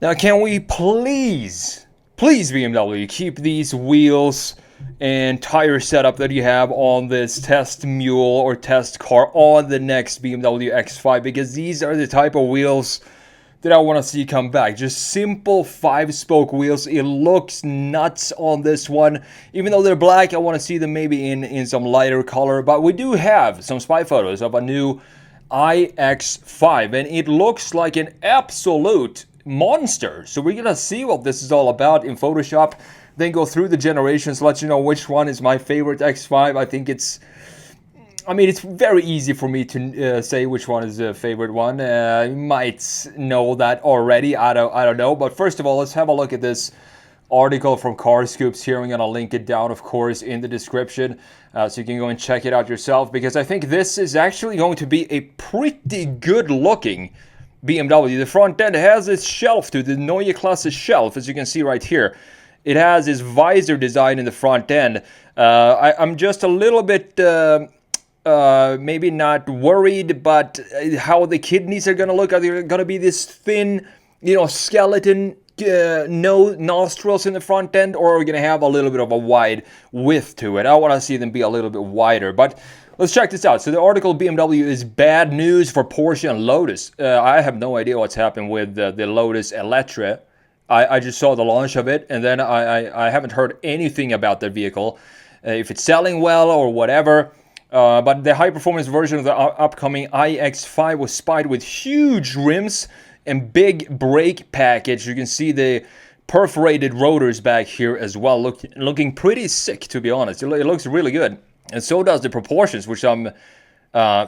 Now, can we please, BMW, keep these wheels and tire setup that you have on this test mule or test car on the next BMW X5? Because these are the type of wheels that I want to see come back. Just simple 5-spoke wheels. It looks nuts on this one. Even though they're black, I want to see them maybe in some lighter color. But we do have some spy photos of a new iX5, and it looks like an absolute monster. So we're gonna see what this is all about in Photoshop, then go through the generations, let you know which one is my favorite X5. I think it's very easy for me to say which one is the favorite one. You might know that already. I don't know. But first of all, let's have a look at this article from Car Scoops here. I'm gonna link it down, of course, in the description, so you can go and check it out yourself, because I think this is actually going to be a pretty good looking BMW. The front end has its shelf to the Neue Klasse shelf, as you can see right here. It has this visor design in the front end. I'm just a little bit maybe not worried, but how the kidneys are gonna look. Are they gonna be this thin, skeleton, no nostrils in the front end, or are we gonna have a little bit of a wide width to it? I want to see them be a little bit wider, but let's check this out. So the article, BMW is bad news for Porsche and Lotus. I have no idea what's happened with the Lotus Eletre. I just saw the launch of it, and then I haven't heard anything about the vehicle, if it's selling well or whatever. But the high-performance version of the upcoming iX5 was spotted with huge rims and big brake package. You can see the perforated rotors back here as well, looking pretty sick, to be honest. It looks really good. And so does the proportions, which I'm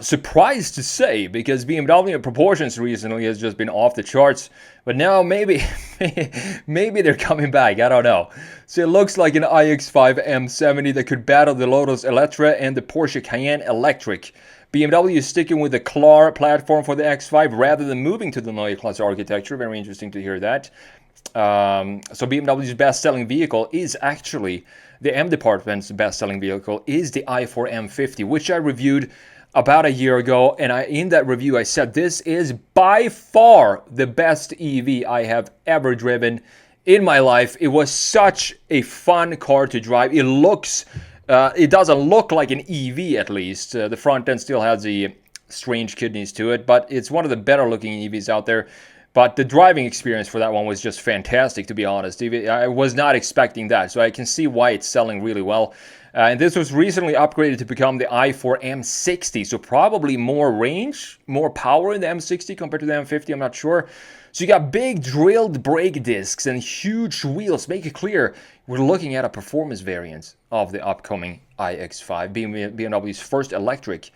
surprised to say, because BMW proportions recently has just been off the charts. But now maybe they're coming back. I don't know. So it looks like an iX5 M70 that could battle the Lotus Eletre and the Porsche Cayenne Electric. BMW is sticking with the CLAR platform for the X5 rather than moving to the Neue Klasse architecture. Very interesting to hear that. So BMW's best-selling vehicle is actually, the M department's best-selling vehicle is the i4 M50, which I reviewed about a year ago, and in that review I said this is by far the best EV I have ever driven in my life. It was such a fun car to drive. It doesn't look like an EV, at least. The front end still has the strange kidneys to it, but it's one of the better looking EVs out there. But the driving experience for that one was just fantastic, to be honest. I was not expecting that, so I can see why it's selling really well. And this was recently upgraded to become the i4 M60, so probably more range, more power in the M60 compared to the M50, I'm not sure. So you got big drilled brake discs and huge wheels. Make it clear, we're looking at a performance variant of the upcoming iX5, BMW's first electric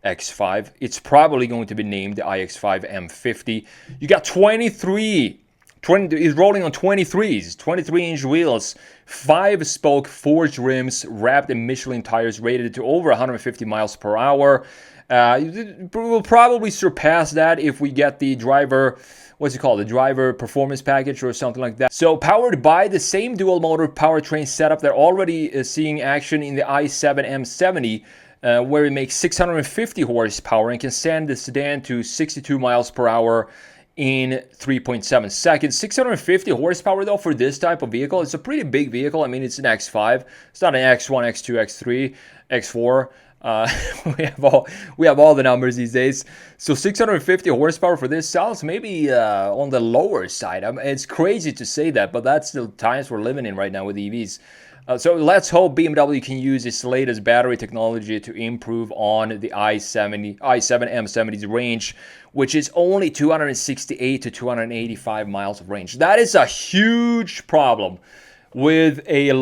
X5. It's probably going to be named the iX5 M50. You got 20 is rolling on 23s, 23-inch wheels, 5-spoke forged rims, wrapped in Michelin tires, rated to over 150 miles per hour. We'll probably surpass that if we get the driver, the driver performance package or something like that. So powered by the same dual motor powertrain setup that already is seeing action in the i7 M70, where it makes 650 horsepower and can send the sedan to 62 miles per hour in 3.7 seconds. 650 horsepower though for this type of vehicle. It's a pretty big vehicle. I mean, it's an X5. It's not an X1, X2, X3, X4. We have all the numbers these days. So 650 horsepower for this sounds maybe on the lower side. It's crazy to say that, but that's the times we're living in right now with EVs. So let's hope BMW can use its latest battery technology to improve on the i7 M70's range, which is only 268 to 285 miles of range. That is a huge problem with a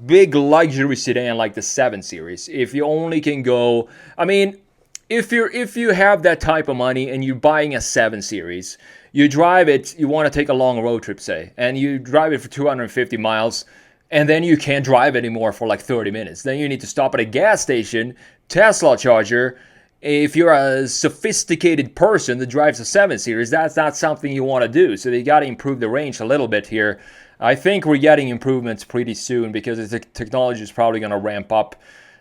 big luxury sedan like the 7 Series. If you only can go, if you have that type of money and you're buying a 7 Series, you drive it, you want to take a long road trip, say, and you drive it for 250 miles, and then you can't drive anymore for like 30 minutes. Then you need to stop at a gas station, Tesla charger. If you're a sophisticated person that drives a 7 Series, that's not something you want to do. So they got to improve the range a little bit here. I think we're getting improvements pretty soon because the technology is probably going to ramp up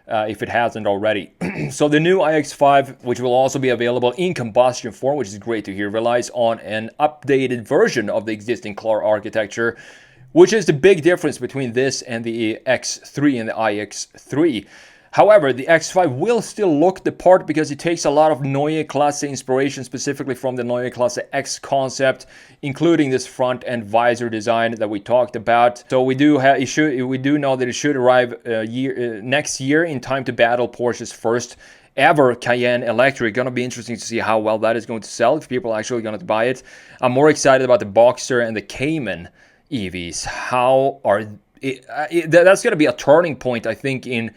if it hasn't already. So the new iX5, which will also be available in combustion form, which is great to hear, relies on an updated version of the existing car architecture, which is the big difference between this and the X3 and the iX3. However, the X5 will still look the part because it takes a lot of Neue Klasse inspiration, specifically from the Neue Klasse X concept, including this front and visor design that we talked about. So we do know that it should arrive next year in time to battle Porsche's first ever Cayenne Electric. Gonna be interesting to see how well that is going to sell, if people are actually going to buy it. I'm more excited about the Boxster and the Cayman EVs. That's going to be a turning point, I think, in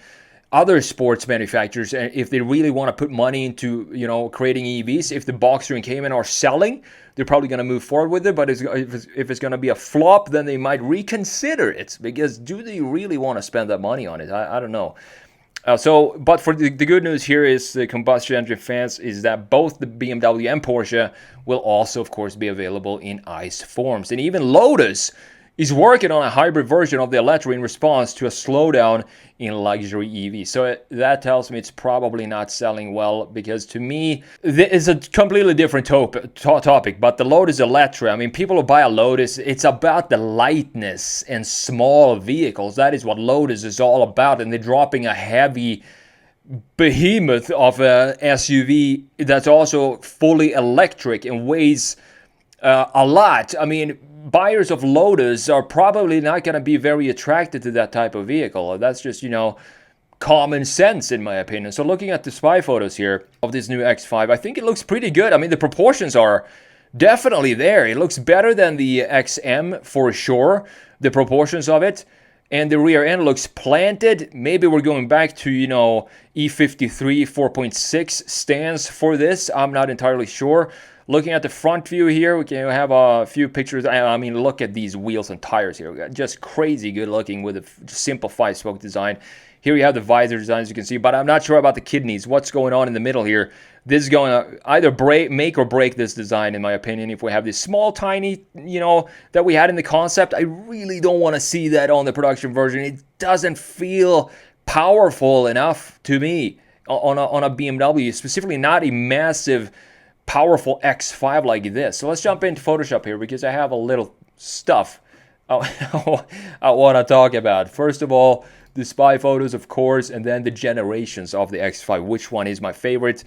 other sports manufacturers, and if they really want to put money into, you know, creating EVs. If the Boxster and Cayman are selling, they're probably going to move forward with it. But if it's going to be a flop, then they might reconsider it, because do they really want to spend that money on it? I don't know. But for the good news here is the combustion engine fans is that both the BMW and Porsche will also, of course, be available in ICE forms. And even Lotus is working on a hybrid version of the Electra in response to a slowdown in luxury EVs. So that tells me it's probably not selling well, because to me, it's a completely different topic. But the Lotus Electra, I mean, people who buy a Lotus, it's about the lightness and small vehicles. That is what Lotus is all about. And they're dropping a heavy behemoth of a SUV that's also fully electric and weighs a lot. I mean, buyers of Lotus are probably not going to be very attracted to that type of vehicle. That's just, you know, common sense in my opinion. So looking at the spy photos here of this new X5, I think it looks pretty good. I mean, the proportions are definitely there. It looks better than the XM for sure, the proportions of it. And the rear end looks planted. Maybe we're going back to, you know, E53 4.6 stands for this. I'm not entirely sure. Looking at the front view here, we can have a few pictures. I mean, look at these wheels and tires here. Just crazy good looking with a simple 5-spoke design. Here you have the visor design, as you can see, but I'm not sure about the kidneys. What's going on in the middle here? This is going to either make or break this design, in my opinion. If we have this small, tiny, you know, that we had in the concept, I really don't want to see that on the production version. It doesn't feel powerful enough to me on a BMW, specifically not a massive, powerful X5 like this. So let's jump into Photoshop here, because I have a little stuff I want to talk about. First of all, the spy photos, of course, and then the generations of the X5. Which one is my favorite?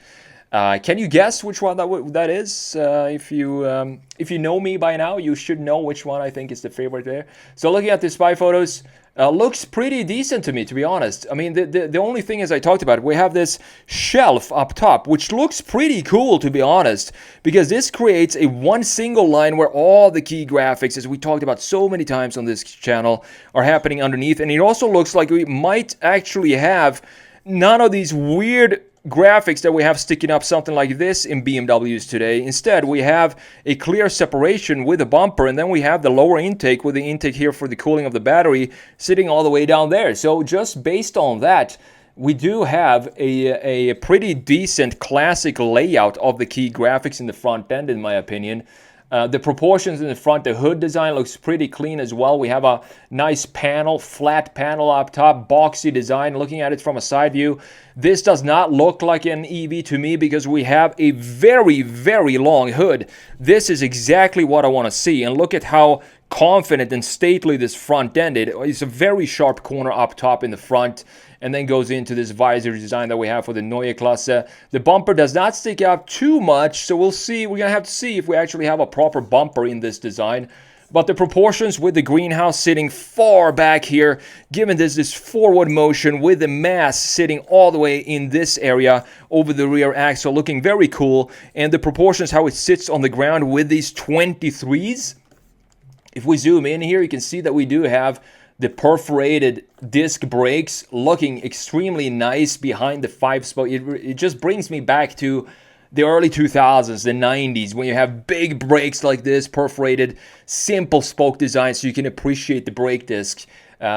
Can you guess which one that is? If you know me by now, you should know which one I think is the favorite there. So looking at the spy photos, looks pretty decent to me, to be honest. I mean, the only thing, as I talked about, we have this shelf up top, which looks pretty cool, to be honest, because this creates one single line where all the key graphics, as we talked about so many times on this channel, are happening underneath. And it also looks like we might actually have none of these weird graphics that we have sticking up something like this in BMWs today. Instead, we have a clear separation with the bumper, and then we have the lower intake with the intake here for the cooling of the battery sitting all the way down there. So just based on that, we do have a pretty decent classic layout of the key graphics in the front end, in my opinion. The proportions in the front, the hood design looks pretty clean as well. We have a nice panel, flat panel up top, boxy design. Looking at it from a side view, this does not look like an EV to me, because we have a very, very long hood. This is exactly what I want to see. And look at how confident and stately this front end is. It's a very sharp corner up top in the front, and then goes into this visor design that we have for the Neue Klasse. The bumper does not stick out too much, so we'll see. We're going to have to see if we actually have a proper bumper in this design. But the proportions with the greenhouse sitting far back here, given this forward motion with the mass sitting all the way in this area over the rear axle, looking very cool. And the proportions, how it sits on the ground with these 23s. If we zoom in here, you can see that we do have the perforated disc brakes looking extremely nice behind the 5-spoke. It just brings me back to the early 2000s, the 90s, when you have big brakes like this, perforated, simple spoke design, so you can appreciate the brake disc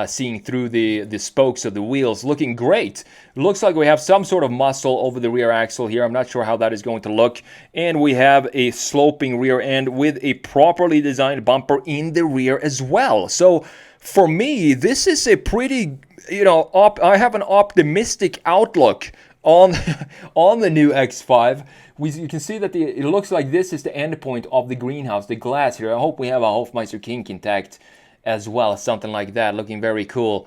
seeing through the spokes of the wheels, looking great. Looks like we have some sort of muscle over the rear axle here. I'm not sure how that is going to look. And we have a sloping rear end with a properly designed bumper in the rear as well. So for me, this is a pretty, I have an optimistic outlook on on the new X5. You can see that it looks like this is the end point of the greenhouse, the glass here. I hope we have a Hofmeister kink intact as well, something like that, looking very cool.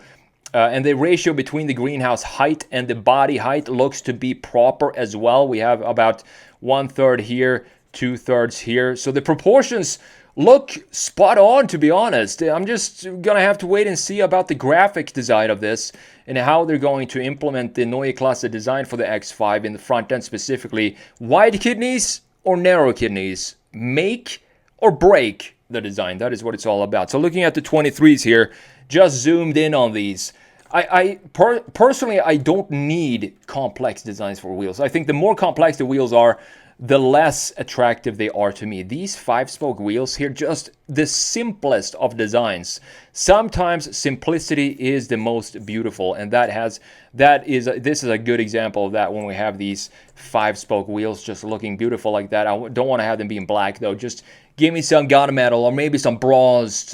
And the ratio between the greenhouse height and the body height looks to be proper as well. We have about 1/3 here, 2/3 here. So the proportions look spot on, to be honest. I'm just gonna have to wait and see about the graphic design of this and how they're going to implement the Neue Klasse design for the X5 in the front end specifically. Wide kidneys or narrow kidneys? Make or break the design. That is what it's all about. So looking at the 23s here, just zoomed in on these. Personally, I don't need complex designs for wheels. I think the more complex the wheels are, the less attractive they are to me. These 5-spoke wheels here, just the simplest of designs. Sometimes simplicity is the most beautiful, and this is a good example of that when we have these 5-spoke wheels just looking beautiful like that. I don't want to have them being black though. Just give me some gunmetal or maybe some bronzed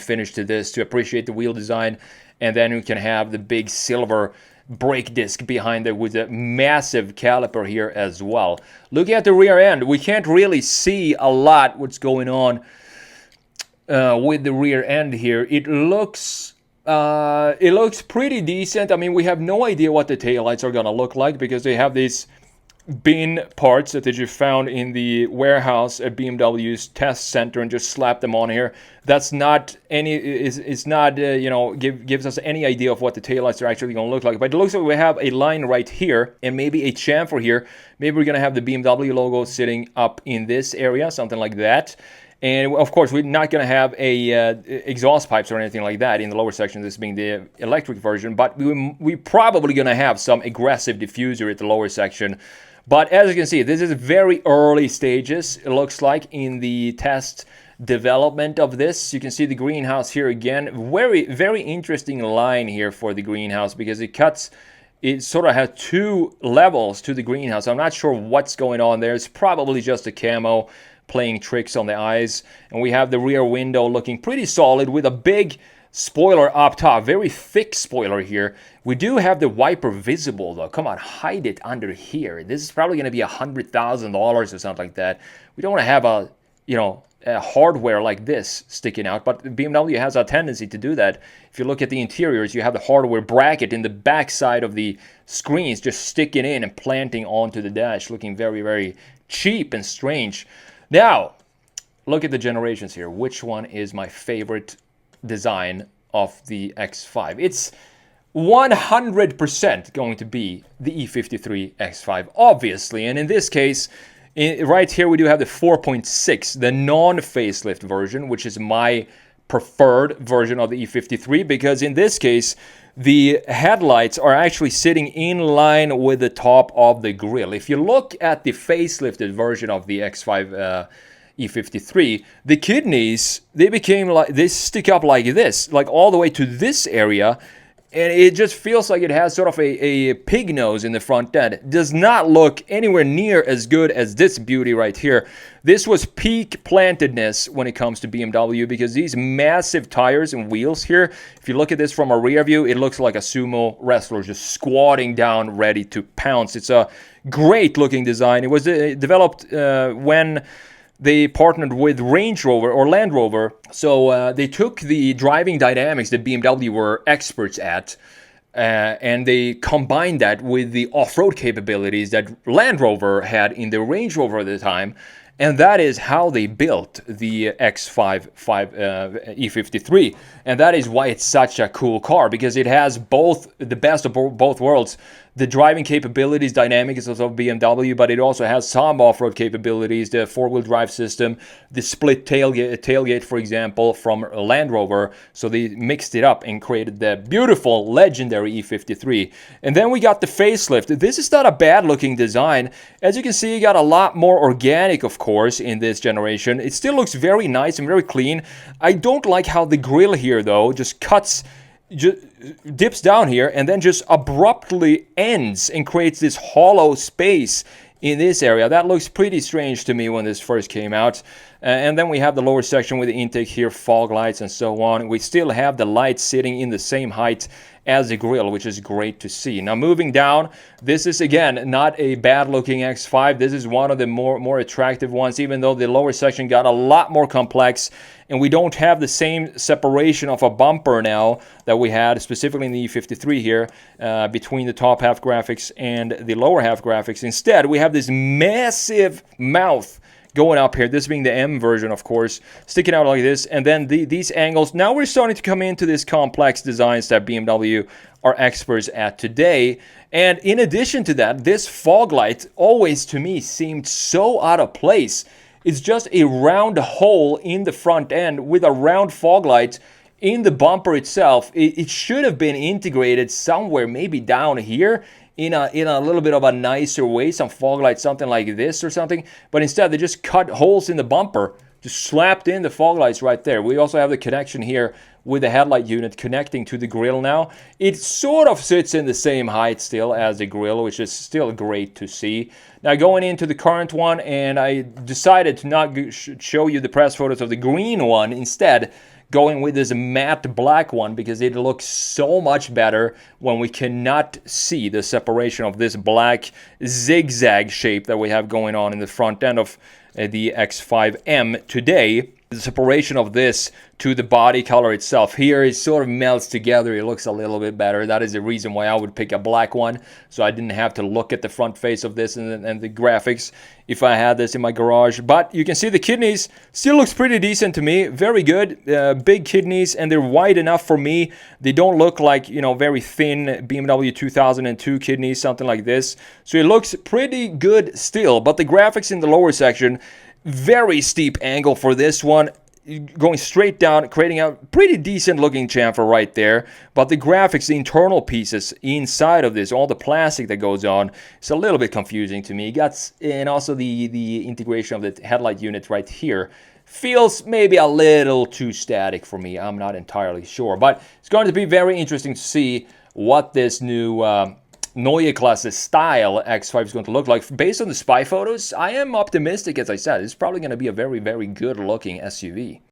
finish to this to appreciate the wheel design, and then we can have the big silver brake disc behind it with a massive caliper here as well. Looking at the rear end, we can't really see a lot what's going on with the rear end here. It looks pretty decent. I mean, we have no idea what the taillights are gonna look like because they have these bin parts that you found in the warehouse at BMW's test center and just slap them on here. That's not gives us any idea of what the taillights are actually going to look like. But it looks like we have a line right here and maybe a chamfer here. Maybe we're going to have the BMW logo sitting up in this area, something like that. And of course, we're not going to have a exhaust pipes or anything like that in the lower section, this being the electric version. But we're probably going to have some aggressive diffuser at the lower section. But as you can see, this is very early stages, it looks like, in the test development of this. You can see the greenhouse here again. Very, very interesting line here for the greenhouse because it sort of has 2 levels to the greenhouse. I'm not sure what's going on there. It's probably just a camo playing tricks on the eyes. And we have the rear window looking pretty solid with a big spoiler up top, very thick spoiler here. We do have the wiper visible though. Come on, hide it under here. This is probably going to be $100,000 or something like that. We don't want to have a hardware like this sticking out, but BMW has a tendency to do that. If you look at the interiors, you have the hardware bracket in the back side of the screens just sticking in and planting onto the dash, looking very, very cheap and strange. Now, look at the generations here. Which one is my favorite design of the X5? It's 100% going to be the E53 X5, obviously. And in this case, right here we do have the 4.6, the non-facelift version, which is my preferred version of the E53, because in this case the headlights are actually sitting in line with the top of the grille. If you look at the facelifted version of the X5 E53, the kidneys, they stick up like this, like all the way to this area, and it just feels like it has sort of a pig nose in the front end. It does not look anywhere near as good as this beauty right here. This was peak plantedness when it comes to BMW, because these massive tires and wheels here, if you look at this from a rear view, it looks like a sumo wrestler just squatting down ready to pounce. It's a great looking design. It was developed when they partnered with Range Rover or Land Rover. So they took the driving dynamics that BMW were experts at, and they combined that with the off-road capabilities that Land Rover had in the Range Rover at the time. And that is how they built the X5 E53. And that is why it's such a cool car, because it has both the best of both worlds. The driving capabilities, dynamics of BMW, but it also has some off-road capabilities, the four-wheel drive system, the split tailgate, for example, from Land Rover. So they mixed it up and created the beautiful, legendary E53. And then we got the facelift. This is not a bad-looking design. As you can see, you got a lot more organic, of course, in this generation. It still looks very nice and very clean. I don't like how the grille here, though, just dips down here and then just abruptly ends and creates this hollow space in this area. That looks pretty strange to me when this first came out. And then we have the lower section with the intake here, fog lights and so on. We still have the lights sitting in the same height as the grille, which is great to see. Now moving down, this is again not a bad looking X5. This is one of the more attractive ones, even though the lower section got a lot more complex and we don't have the same separation of a bumper now that we had specifically in the E53 here between the top half graphics and the lower half graphics. Instead, we have this massive mouth going up here, this being the M version, of course, sticking out like this, and then these angles. Now we're starting to come into this complex designs that BMW are experts at today. And in addition to that, this fog light always to me seemed so out of place. It's just a round hole in the front end with a round fog light in the bumper itself. It should have been integrated somewhere, maybe down here, in a little bit of a nicer way, some fog light, something like this or something. But instead, they just cut holes in the bumper, just slapped in the fog lights right there. We also have the connection here with the headlight unit connecting to the grille now. It sort of sits in the same height still as the grille, which is still great to see. Now going into the current one, and I decided to not show you the press photos of the green one, instead going with this matte black one, because it looks so much better when we cannot see the separation of this black zigzag shape that we have going on in the front end of the X5M today. The separation of this to the body color itself here, it sort of melts together. It looks a little bit better. That is the reason why I would pick a black one, so I didn't have to look at the front face of this and the graphics if I had this in my garage. But you can see the kidneys still looks pretty decent to me. Very good, big kidneys, and they're wide enough for me. They don't look like, you know, very thin BMW 2002 kidneys, something like this. So it looks pretty good still. But the graphics in the lower section, very steep angle for this one, going straight down, creating a pretty decent looking chamfer right there. But the graphics, the internal pieces inside of this, all the plastic that goes on, it's a little bit confusing to me. And also the integration of the headlight unit right here feels maybe a little too static for me. I'm not entirely sure, but it's going to be very interesting to see what this new Neue Klasse style X5 is going to look like. Based on the spy photos, I am optimistic. As I said, it's probably going to be a very, very good looking SUV.